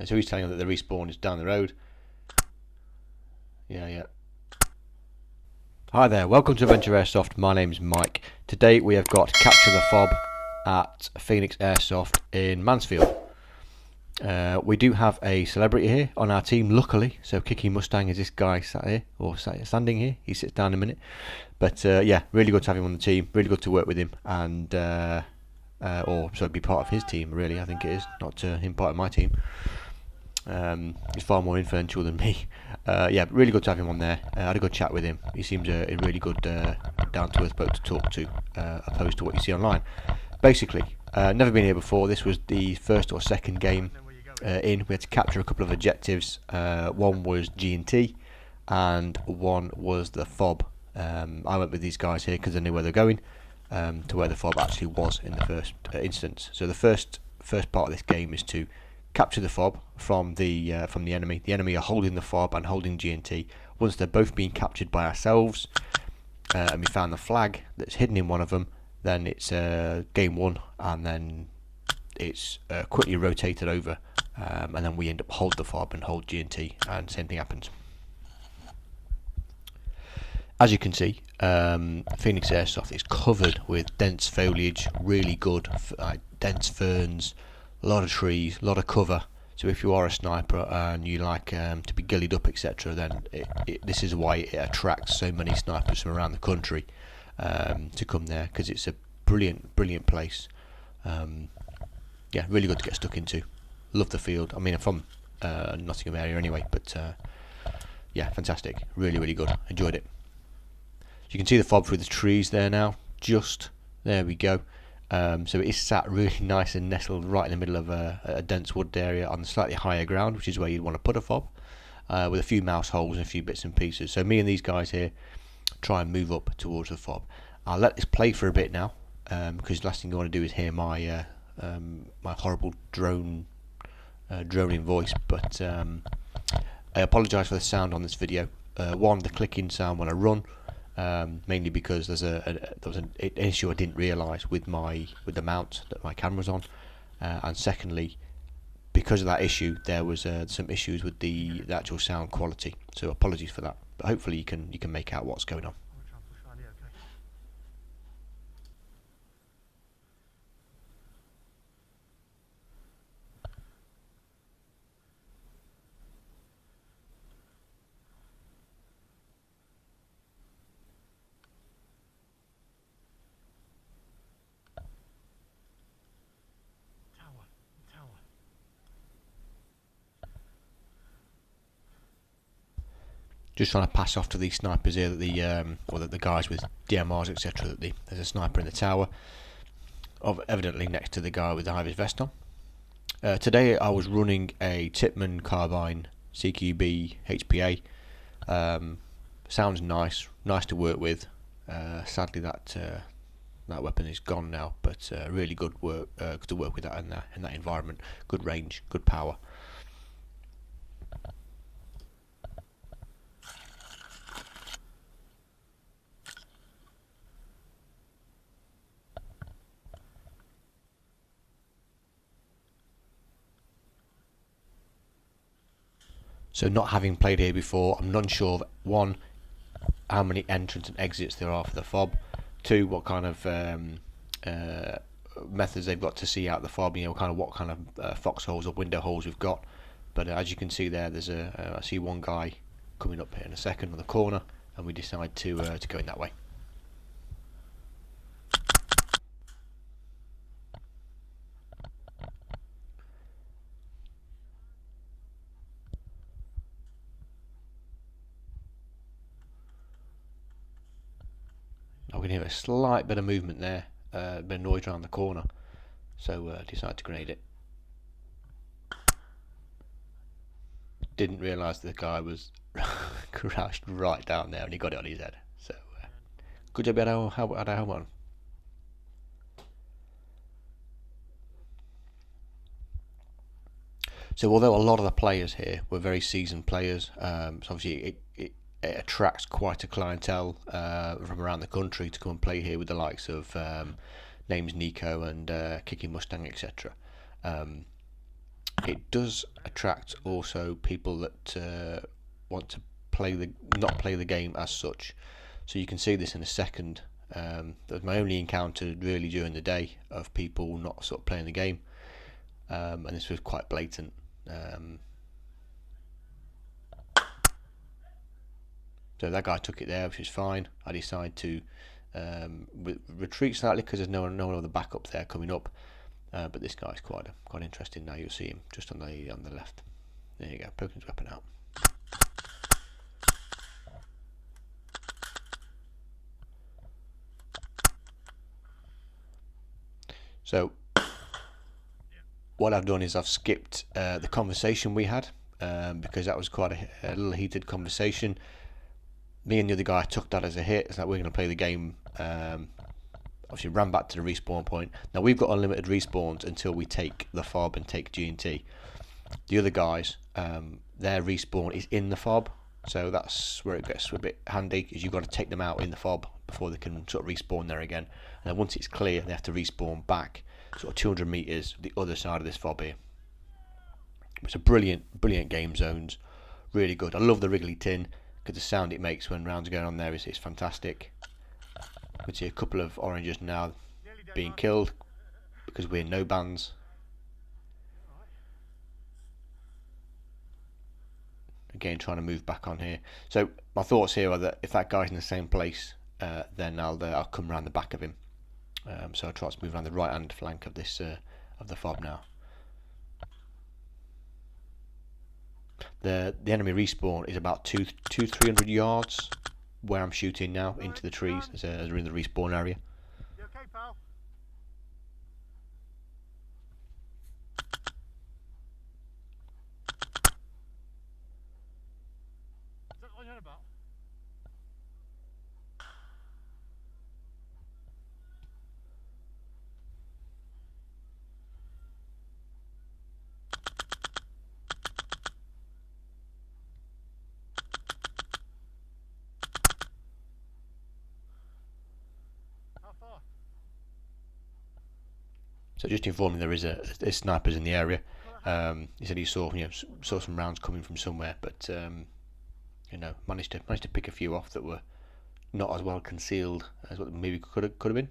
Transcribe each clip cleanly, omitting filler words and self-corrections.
So he's telling them that the respawn is down the road. Yeah. Hi there, welcome to Adventure Airsoft. My name's Mike. Today we have got Capture the FOB at Phoenix Airsoft in Mansfield. We do have a celebrity here on our team, luckily. So Kiki Mustang is this guy sat here, or standing here. He sits down in a minute. But yeah, really good to have him on the team. Really good to work with him, and or so be part of his team. Really, I think it is, not him part of my team. He's far more influential than me. Yeah, really good to have him on there. I had a good chat with him. He seems a really good, down-to-earth bloke to talk to, opposed to what you see online. Basically, never been here before. This was the first or second game in. We had to capture a couple of objectives. One was G&T, and one was the FOB. I went with these guys here because I knew where they're going, to where the FOB actually was in the first instance. So the first part of this game is to capture the FOB from the enemy. The enemy are holding the FOB and holding G&T. Once they're both being captured by ourselves, and we found the flag that's hidden in one of them, then it's game one, and then it's quickly rotated over, and then we end up hold the FOB and hold G&T, and same thing happens. As you can see, Phoenix Airsoft is covered with dense foliage, really good, dense ferns, a lot of trees, a lot of cover. So if you are a sniper and you like to be gillied up, etc., then this is why it attracts so many snipers from around the country to come there, because it's a brilliant place. Yeah, really good to get stuck into. Love the field. I mean, I'm from Nottingham area anyway, but yeah, fantastic. Really good. Enjoyed it. You can see the FOB through the trees there now. Just there we go. So it is sat really nice and nestled right in the middle of a dense wood area on slightly higher ground, which is where you'd want to put a FOB, with a few mouse holes and a few bits and pieces. So me and these guys here try and move up towards the FOB. I'll let this play for a bit now, because the last thing you want to do is hear my my horrible droning voice. But I apologise for the sound on this video. One, the clicking sound when I run. Mainly because there was an issue I didn't realise with the mount that my camera's on, and secondly, because of that issue, there was some issues with the actual sound quality. So apologies for that. But hopefully you can make out what's going on. Just trying to pass off to these snipers here that the guys with DMRs, etc. There's a sniper in the tower, evidently next to the guy with the high vis vest on. Today I was running a Tipman carbine CQB HPA. Sounds nice to work with. Sadly that weapon is gone now, but really good work to work with that in that environment. Good range, good power. So not having played here before, I'm not sure of, one, how many entrances and exits there are for the FOB, two, what kind of methods they've got to see out the FOB, what kind of foxholes or window holes we've got. But as you can see there, there's I see one guy coming up here in a second on the corner, and we decide to go in that way. I can hear a slight bit of movement there, a bit of noise around the corner, so decided to grenade it. Didn't realise the guy was crouched right down there and he got it on his head. So good job, had our helmet on. So although a lot of the players here were very seasoned players, so obviously it attracts quite a clientele from around the country to come and play here with the likes of names Nico and Kiki Mustang, etc. It does attract also people that want to not play the game as such. So you can see this in a second. That was my only encounter really during the day of people not sort of playing the game, and this was quite blatant. So that guy took it there, which is fine. I decided to retreat slightly because there's no other backup there coming up. But this guy's quite interesting. Now you'll see him just on the left. There you go, poking his weapon out. So what I've done is I've skipped the conversation we had because that was quite a little heated conversation. Me and the other guy took that as a hit. It's like, we're going to play the game. Obviously ran back to the respawn point. Now we've got unlimited respawns until we take the FOB and take G&T. The other guys, their respawn is in the FOB, so that's where it gets a bit handy, because you've got to take them out in the FOB before they can sort of respawn there again. And then once it's clear, they have to respawn back sort of 200 meters the other side of this FOB here. It's a brilliant game zones, really good. I love the wriggly tin because the sound it makes when rounds are going on there is fantastic. We see a couple of oranges now being killed because we're no bands. Again, trying to move back on here. So my thoughts here are that if that guy's in the same place, then I'll come around the back of him. So I'll try to move around the right hand flank of this of the FOB now. The enemy respawn is about 300 yards where I'm shooting now into the trees as we're in the respawn area. You okay, pal? Is that what you're on about? How far? So just informing, there is a snipers in the area. He said he saw some rounds coming from somewhere, but managed to pick a few off that were not as well concealed as what maybe could have been.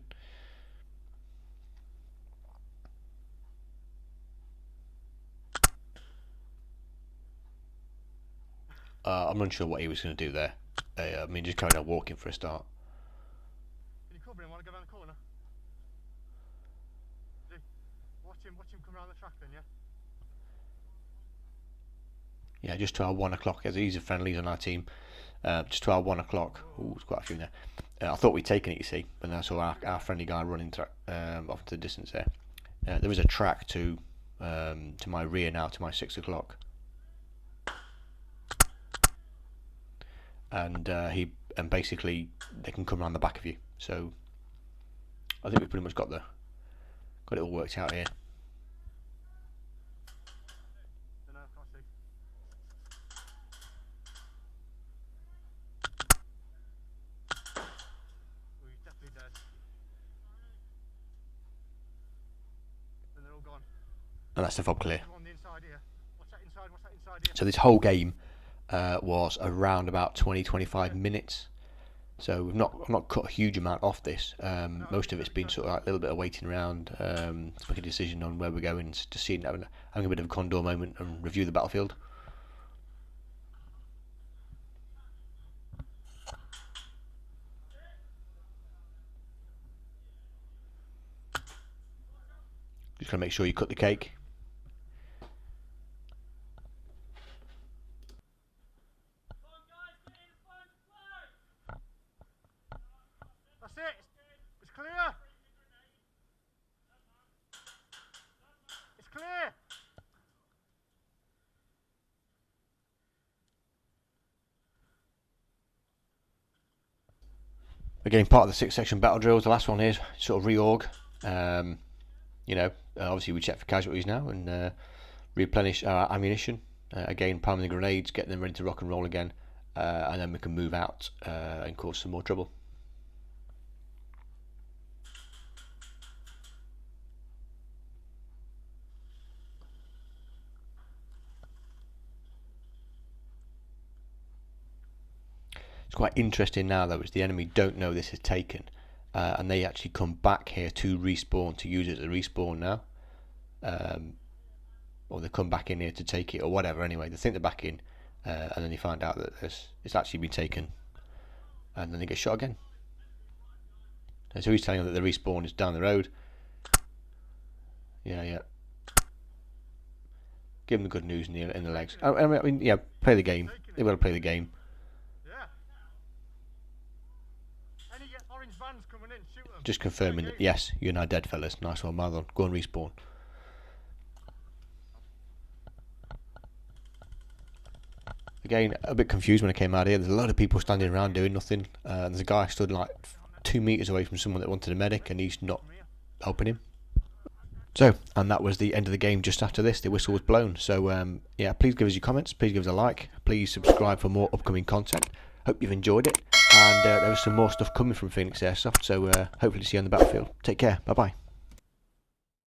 I'm unsure what he was going to do there. I mean, just carried on walking for a start. Can you cover him while I go around the corner? Watch him come around the track then, yeah? Yeah, just to our 1 o'clock. He's a friendly on our team. Just to our 1 o'clock. Ooh, there's quite a few in there. I thought we'd taken it, you see, but then I saw our friendly guy running off to the distance there. There was a track to my rear now, to my 6 o'clock. And basically they can come around the back of you. So I think we've pretty much got it all worked out here. No, can't see. Oh, he's definitely dead. Then they're all gone. And that's the FOB clear. On the inside here. What's that inside here? So this whole game was around about 20-25 minutes. So we've not cut a huge amount off this. Most of it's been sort of like a little bit of waiting around to make a decision on where we're going, to see having a bit of a condor moment and review the battlefield. Just gotta make sure you cut the cake. That's it. It's clear. It's clear. Again, part of the 6-section battle drills. The last one here, sort of reorg. Obviously we check for casualties now and replenish our ammunition. Again, priming the grenades, getting them ready to rock and roll again, and then we can move out and cause some more trouble. It's quite interesting now though, is the enemy don't know this is taken, and they actually come back here to respawn, to use it as a respawn now, or they come back in here to take it or whatever. Anyway, they think they're back in, and then they find out that it's actually been taken, and then they get shot again. And so he's telling them that the respawn is down the road. Yeah. Give them the good news in the legs. I mean, yeah, play the game. They will play the game. Yeah. Any orange vans coming in, shoot them. Just confirming that, yes, you're now dead, fellas. Nice one, Marlon. Go and respawn. Again, a bit confused when I came out here. There's a lot of people standing around doing nothing. There's a guy stood like 2 meters away from someone that wanted a medic, and he's not helping him. So, and that was the end of the game. Just after this, the whistle was blown. So, yeah, please give us your comments. Please give us a like. Please subscribe for more upcoming content. Hope you've enjoyed it. And there is some more stuff coming from Phoenix Airsoft. So, hopefully see you on the battlefield. Take care. Bye-bye.